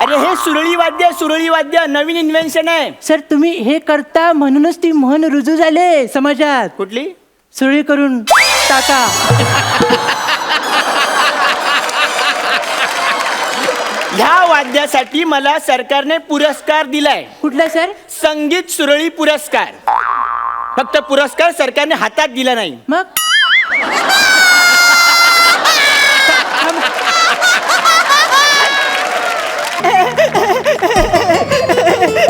अरे हे सुरळी वाद्य नवीन इन्व्हेन्शन आहे. सर तुम्ही हे करता म्हणूनच ती म्हण रुजू झाले समाजात. कुठली? सुरळी करून टाका. ह्या वाद्यासाठी मला सरकारने पुरस्कार दिलाय. कुठला सर? संगीत सुरळी पुरस्कार. फक्त पुरस्कार सरकारने हातात दिला नाही. मग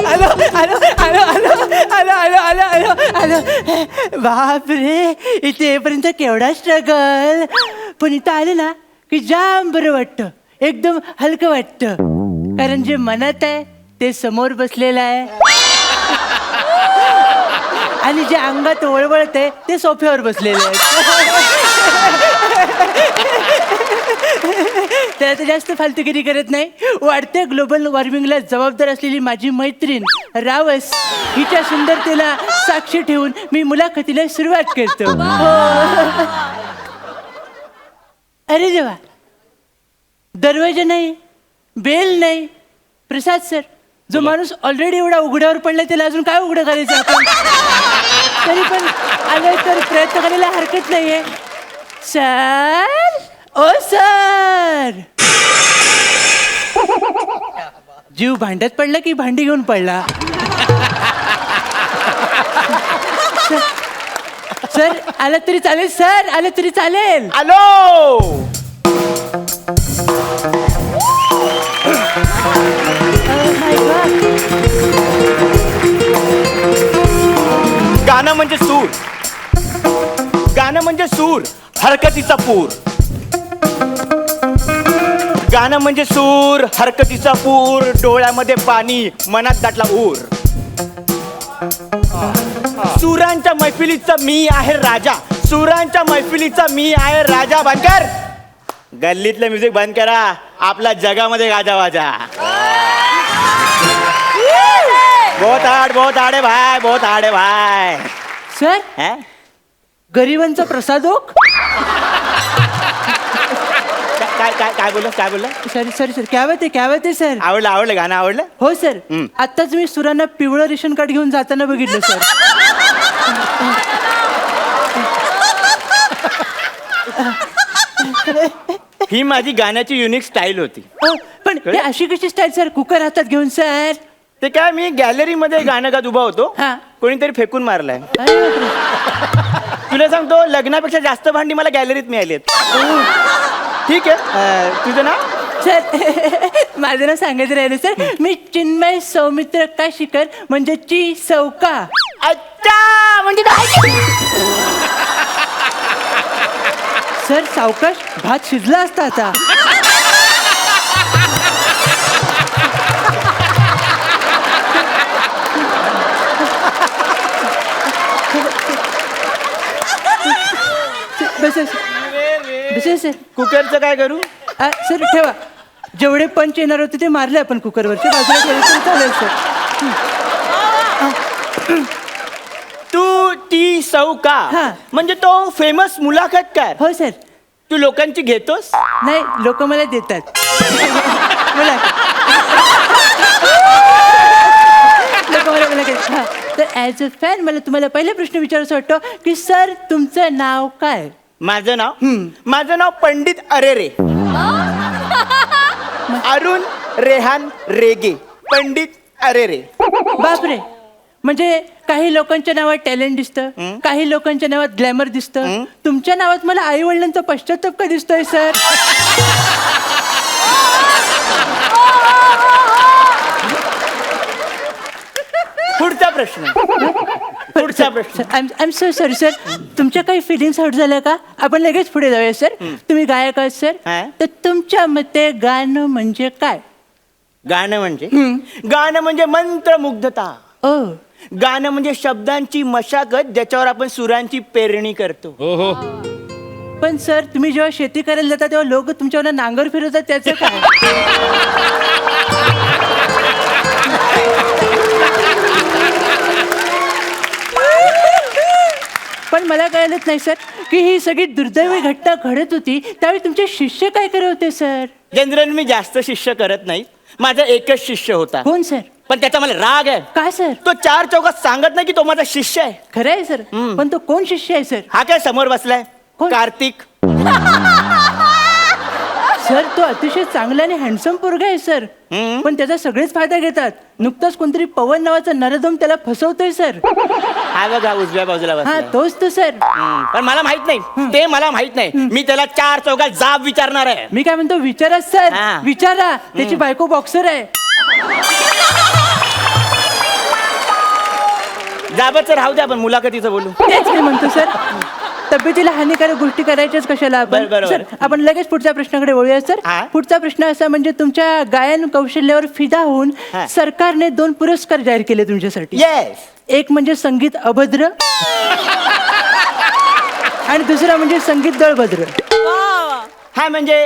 आलो आलो आलो आलो आलो आलो आलो आलो आलो. बापरे, इथे येईपर्यंत केवढा स्ट्रगल. पण इथं आले ना की जाम बरं वाटतं, एकदम हलकं वाटतं. कारण जे मनात आहे ते समोर बसलेलं आहे आणि जे अंगात वळवळत आहे ते सोफ्यावर बसलेले आहे. त्याला तर जास्त फालतूगिरी करत नाही. वाढत्या ग्लोबल वॉर्मिंगला जबाबदार असलेली माझी मैत्रीण रावस हिच्या सुंदरतेला साक्षी ठेवून मी मुलाखतीला सुरुवात करतो. अरे देवा, दरवाजा नाही, बेल नाही. प्रसाद सर, जो माणूस ऑलरेडी एवढा उघड्यावर पडला त्याला अजून काय उघडं करायचं आपण? तरी पण आलोय तर प्रयत्न करायला हरकत नाहीये. सर, ओ सर. जीव भांड्यात पडला की भांडी घेऊन पडला? सर आलं तरी चालेल, सर आलं तरी चालेल. आलो. गाणं म्हणजे सूर, गाणं म्हणजे सूर, हरकतीचा पूर. गाणं म्हणजे सूर, हरकतीचा पूर, डोळ्यामध्ये पाणी, मनात दाटला ऊर. सुरांच्या मैफिलीचा मी आहे राजा, सुरांच्या मैफिलीचा मी आहे राजा. बनकर, गल्लीतलं म्युझिक बंद करा, आपल्या जगामध्ये गाजा वाजा. बहुत आडे भाई, बहुत आडे भाई. सर, है? गरिबांचा प्रसादोक. काय काय काय बोलला, काय बोलला? सॉरी सॉरी सर, क्या बात आहे सर. आवडलं गाणं आवडलं. हो सर, आत्ताच मी सुरांना पिवळं रेशन कार्ड घेऊन जाताना बघितलं सर. ही माझी गाण्याची युनिक स्टाईल होती. पण हे अशी कशी स्टाईल सर, कुकर हातात घेऊन सर? ते काय, मी गॅलरी मध्ये गाणं गात उभा होतो, हा. कोणीतरी फेकून मारलाय. अरे बापरे. तुला सांगतो, लग्नापेक्षा जास्त भांडी मला गॅलरीत मिळालीत. ठीक आहे, तुझं नाव? सर माझं नाव सांगायचं राहिलं सर. मी चिन्मय सौमित्र काशीकर, म्हणजे ची सौका. अच्छा, म्हणजे सर सावकाश, भात शिजला असता आता. बस सर. कुकरचं काय करू? सर ठेवा, जेवढे पंच येणार होते ते मारले आपण कुकरवरचे, बाजूला ठेवले तरी चालेल सर. तू ती सौका हा. म्हणजे तो फेमस मुलाखतकार. हो सर. तू लोकांची घेतोस? नाही, लोक मला देतात. बोला. लोक मला देतात. हा. तर ॲज अ फॅन मला तुम्हाला पहिला प्रश्न विचारायचा वाटतो की सर तुमचं नाव काय? माझं नाव पंडित अरेरे. अरुण रेहान रेगे, पंडित अरेरे. बापरे, म्हणजे काही लोकांच्या नावात टॅलेंट दिसतं, काही लोकांच्या नावात ग्लॅमर दिसतं. तुमच्या नावात मला आई वडिलांचा पश्चाताप का दिसतोय सर? पुढचा प्रश्न. I am so sorry sir. तुमच्या काही फिलिंग्स हर्ट झाल्या का? आपण लगेच पुढे जाऊया सर. तुम्ही गायक आहात सर, तर तुमच्या मते गाणं म्हणजे काय? गाणं म्हणजे मंत्रमुग्धता. ओ, गाणं म्हणजे शब्दांची मशागत, ज्याच्यावर आपण सुरांची पेरणी करतो. पण सर तुम्ही जेव्हा शेती करायला जाता तेव्हा लोक तुमच्यावर नांगर फिरवतात, त्याचं काय? पण मला कळलंच नाही सर की ही सगळी दुर्दैवी घटना घडत होती त्यावेळी तुमचे शिष्य काय करत होते सर? जनरल मी जास्त शिष्य करत नाही, माझा एकच शिष्य होता, कोण सर? पण त्याचा मला राग आहे. काय सर? तो चार चौकात सांगत नाही की तो माझा शिष्य आहे. खरं आहे सर, पण तो कोण शिष्य आहे सर? हा काय समोर बसलाय, कोण? कार्तिक. सर तो अतिशय चांगला आणि हँडसम पोरगा आहे सर, पण त्याचा सगळेच फायदा घेतात. नुकताच कोणतरी पवन नावाचा नरदम त्याला फसवतोय सर. हा बघा उजव्या बाजूला हा बसलाय. तोच तो सर. पण मला माहित नाही, ते मला माहित नाही. मी त्याला चार चौकात जाब विचारणार आहे. मी काय म्हणतो, विचारा सर, हा. विचारा. त्याची बायको बॉक्सर आहे. जाबाचं राहू द्या, आपण मुलाखतीचं बोलू. तेच मी म्हणतो सर, तब्येतीला हानिकारक गोष्टी करायच्याच कशाला आपण. बरोबर. सर आपण लगेच पुढच्या प्रश्नाकडे वळूया सर. हा. पुढचा प्रश्न असा म्हणजे तुमच्या गायन कौशल्यावर फिदा होऊन हा. सरकारने 2 पुरस्कार जाहीर केले तुमच्यासाठी. येस. एक म्हणजे संगीत अभद्र आणि दुसरा म्हणजे संगीत दळभद्र. हा म्हणजे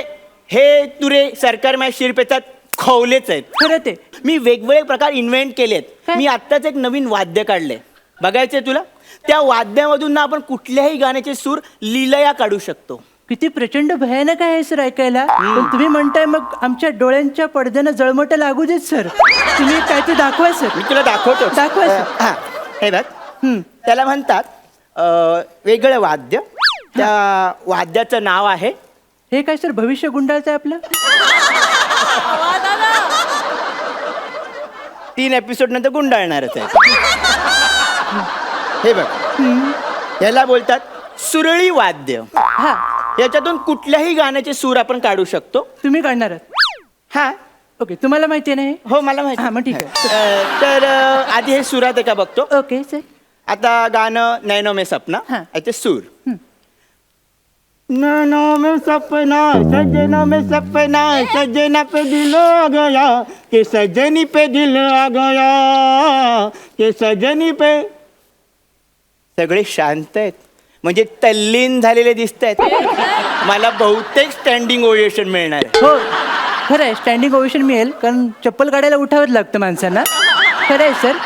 हे तुरे सरकार माझ्या शिरपेचात खवलेच आहेत. खरं ते. मी वेगवेगळे प्रकार इन्व्हेंट केलेत. काय? मी आत्ताच एक नवीन वाद्य काढले, बघायचंय तुला? त्या वाद्यामधून ना आपण कुठल्याही गाण्याचे सूर लीलया काढू शकतो. किती प्रचंड भयानक आहे सर ऐकायला. पण तुम्ही म्हणताय मग आमच्या डोळ्यांच्या पडद्यानं जळमट लागू देत सर. तुम्ही काय ते दाखवा सर. मी तुला दाखवतो. दाखवा सर. हा, हे बघ. त्याला म्हणतात वेगळं वाद्य. त्या वाद्याचं नाव आहे, हे काय सर भविष्य गुंडाळचं आहे आपलं? 3 एपिसोड नंतर गुंडाळणारच आहे. हे बघ, याला बोलतात सुरळी वाद्य. हा, याच्यातून कुठल्याही गाण्याचे सूर आपण काढू शकतो. तुम्ही काढणार आहात? हा. ओके, तुम्हाला माहिती आहे ना हे? हो मला माहिती. हा, मग ठीक आहे. तर आधी हे सुरात आहे का बघतो. Okay sir. आता गाणं नैनो में सपना, हा. याचे सूर. नैनो में सपना, सजना में सपना, सजना पे दिल आ गया, कि सजनी पे दिल आ गया, कि सजनी पे. सगळे शांत आहेत, म्हणजे तल्लीन झालेले दिसत आहेत. मला बहुतेक स्टँडिंग ओवेशन मिळणार आहे. हो खरं आहे, स्टँडिंग ओवेशन मिळेल, कारण चप्पल काढायला उठावंच लागतं माणसांना. खरं आहे सर.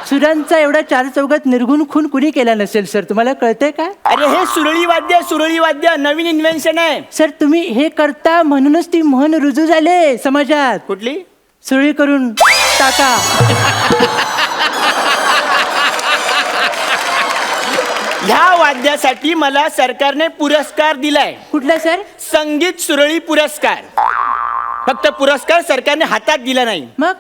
सुरांचा एवढा 4 चौघात निर्गुण खून कुणी केला नसेल सर, तुम्हाला कळतंय का? अरे हे सुरळी वाद्य, सुरळी वाद्य नवीन इन्व्हेन्शन आहे. सर तुम्ही हे करता म्हणूनच ती म्हण रुजू झाले समाजात. कुठली? सुरळी करून टाका. ह्या वाद्यासाठी मला सरकारने पुरस्कार दिलाय. कुठला सर? संगीत सुरळी पुरस्कार. फक्त पुरस्कार सरकारने हातात दिला नाही. मग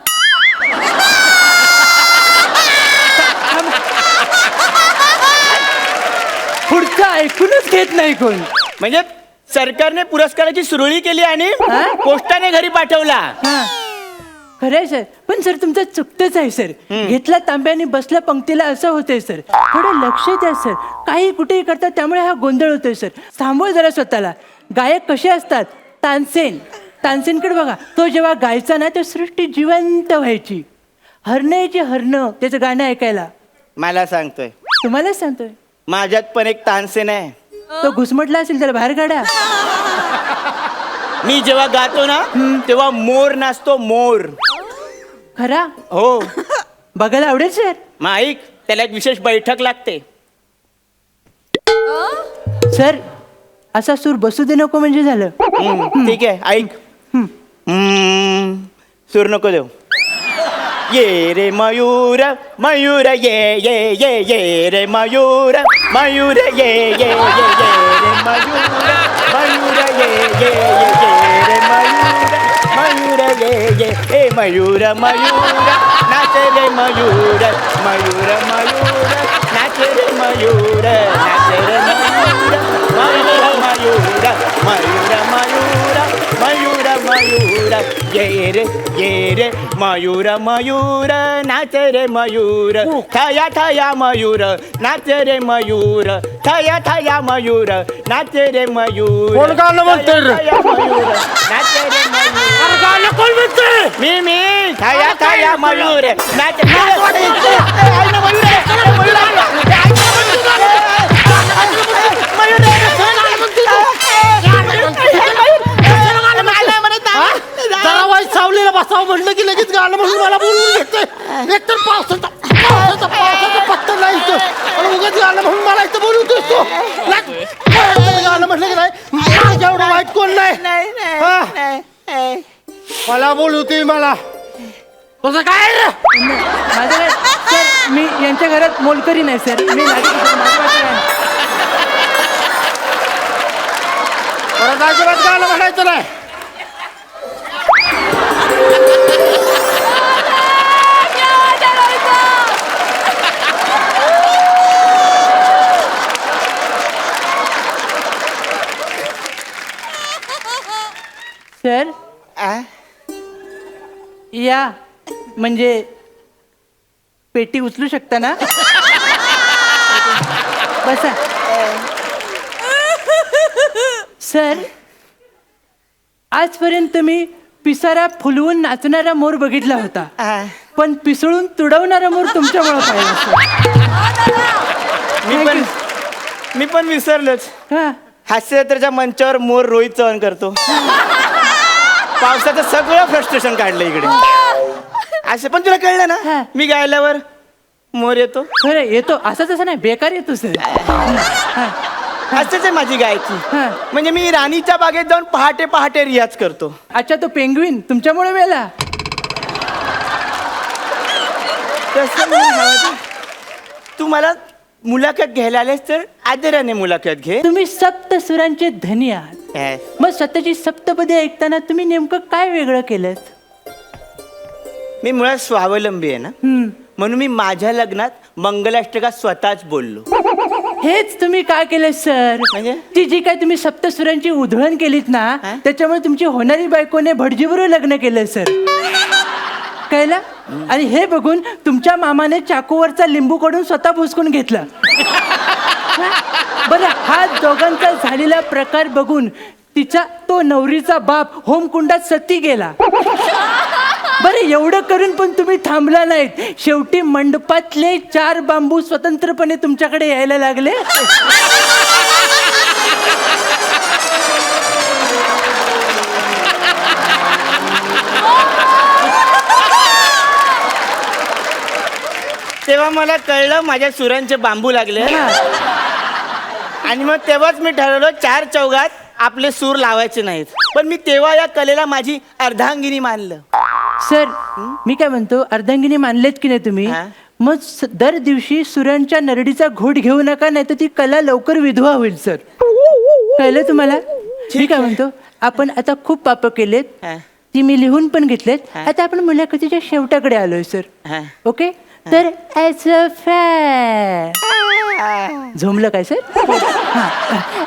पुढचं ऐकूनच घेत नाही कोण. म्हणजे सरकारने पुरस्काराची सुरळी केली आणि हा? पोस्टाने घरी पाठवला. हा खरंय सर, पण सर तुमचं चुकतंच आहे सर. घेतला तांब्याने बसला पंक्तीला असं होतंय सर. थोडं लक्ष द्या सर. काही कुठेही करतात त्यामुळे हा गोंधळ होतोय सर. थांबवा जरा स्वतःला. गायक कसे असतात? तानसेनकडे बघा. तो जेव्हा गायचा ना तर सृष्टी जिवंत व्हायची. हरणं हरणं त्याचं गाणं ऐकायला. मला सांगतोय, तुम्हालाच सांगतोय. माझ्यात पण एक तानसेन आहे. तो घुसमटला असेल त्याला बाहेर काढा. मी जेव्हा गातो ना तेव्हा मोर नाचतो, मोर. खरा हो. बघायला आवडेल सर. मग ऐक, त्याला एक विशेष बैठक लागते. सर असा सूर बसू दे नको म्हणजे झालं. ठीक आहे, ऐक. सूर नको देऊ. ये रे मयूर मयूर ये ये ये ये रे मयूर मयूर ये ये ये ये रे मयूर मयूर ये ये ये ये रे मयूर मयूर ये ये ए मयूर मयूर नाच रे मयूर मयूर मयूर नाच रे मयूर नाच रे मयूर मयूर मयूर मयूर मयूर मयूर मयूर ये रे मयूर मयूर नाच रे मयूर थया थया मयूर नाच रे मयूर थया थया मयूर नाच रे मयूर. कोण गाणं म्हणतंय रे? थया मयूर नाच रे मयूर. गाणं कोण म्हणतंय? मी थया थया मयूर नाच जरा वाईट सावलीला बसावं म्हणलं की लगेच गाणं म्हणून मला बोलवून घेते. एकतर पावसाचा पत्ता नाही इथं आणि उगाच गाणं म्हणून मला इथं बोलवतोस तू. गाणं म्हटलं की नाही माझ्या एवढं वाईट कोण नाही. हा? मला बोलवते मला. तुझं काय रे? माझ्या सर मी यांच्या घरात मोलकरी नाही सर मी परत अजिबात गाणं म्हणायचं नाही. सर या म्हणजे पेटी उचलू शकता ना बसा सर आजपर्यंत मी पिसारा फुलवून नाचणारा मोर बघितला होता पण पिसळून तुडवणारा मोर तुमच्यामुळे पाहिला सर. मी पण विसरलोच. हा हास्यजत्रेच्या मंचावर मोर रोहित चव्हाण करतो. पावसाचं सगळं फ्रस्ट्रेशन काढलं इकडे. असं पण तुला कळलं हा. ना मी गायल्यावर मोर येतो. खरं येतो असं तसं नाही बेकार येतो सर. हा असंच आहे माझी गायकी. हा. म्हणजे मी राणीच्या बागेत जाऊन पहाटे पहाटे रियाज करतो. अच्छा तो पेंग्विन तुमच्यामुळे मेला. तसं नाही हवं. तू मला मुलाखत घ्यायला आलेस तर आदराने मुलाखत घे. तुम्ही सप्त सुरांचे धनी आहात मग स्वतःची सप्तपदी ऐकताना तुम्ही नेमकं काय वेगळं केलं. मी मुळात स्वावलंबी आहे ना म्हणून मी माझ्या लग्नात मंगलाष्टका स्वतःच बोललो. हेच तुम्ही काय केलं सर म्हणजे? ती जी काय तुम्ही सप्तसुरांची उधळण केलीत ना हा? त्याच्यामुळे तुमची होणारी बायकोने भटजीबरोबर लग्न केलं सर कळलं. आणि हे बघून तुमच्या मामाने चाकूवरचा लिंबू कडून स्वतः भुसकून घेतला. बरं हा दोघांचा झालेला प्रकार बघून तिचा तो नवरीचा बाप होमकुंडात सती गेला. बरं एवढं करून पण तुम्ही थांबला नाहीत. शेवटी मंडपातले 4 बांबू स्वतंत्रपणे तुमच्याकडे यायला लागले. तेव्हा मला कळलं माझ्या सुरांचे बांबू लागले. आणि मग तेव्हाच मी ठरवलं 4 चौघात आपले सूर लावायचे नाहीत. पण मी तेव्हा या कलेला माझी अर्धांगिनी मानलं. सर मी काय म्हणतो अर्धांगिनी मानलेत की नाही तुम्ही हा. मग दर दिवशी सुरांच्या नरडीचा घोट घेऊ नका नाही तर ती कला लवकर विधवा होईल सर. कळलं तुम्हाला. मी काय म्हणतो आपण आता खूप पाप केलेत हा. ती मी लिहून पण घेतलेत. हा. आता आपण मुलाखतीच्या शेवटाकडे आलोय सर. हा. ओके तर ॲज अ फॅन झोमलं काय सर.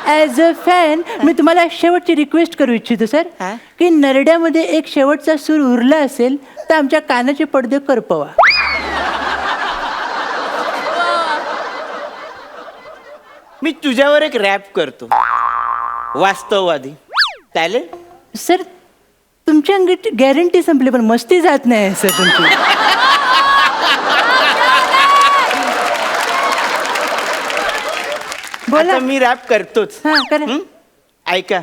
ॲज अ फॅन मी तुम्हाला शेवटची रिक्वेस्ट करू इच्छितो सर हा? की नरड्यामध्ये एक शेवटचा सूर उरला असेल तर आमच्या कानाचे पडदे करपवा. मी तुझ्यावर एक रॅप करतो वास्तववादी चालेल. सर तुमची अंगी गॅरंटी संपली पण मस्ती जात नाही सर तुमची. बोला. आता मी रॅप करतोच. हा करा. हं? ऐका.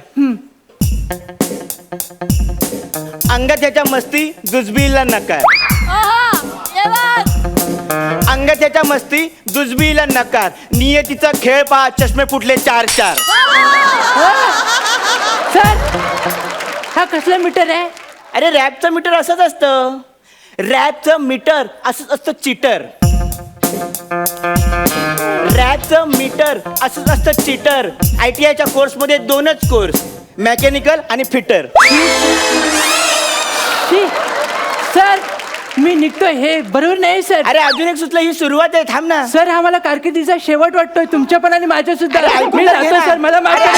अंगात याच्या मस्ती जुजबीला नकार. अंगात याच्या मस्ती जुजबीला नकार. नियतीचा खेळ पहा चष्मे फुटले 4-4. सर हा कसला मीटर आहे. अरे रॅपचं मीटर असंच असतं. रॅपचं मीटर असंच असतं चिटर. रॅपचं मीटर असंच असतं चिटर. ITIच्या कोर्समध्ये 2च कोर्स मेकॅनिकल आणि फिटर. सर मी निघतोय हे बरोबर नाही सर. अरे अजून एक सुचलं ही सुरुवात आहे थांब ना. सर हा मला कारकिर्दीचा शेवट वाटतोय तुमच्या पण आणि माझ्या सुद्धा. अरे, ऐकून मी तर घे जातो ना. सर मला माफ अरे, करा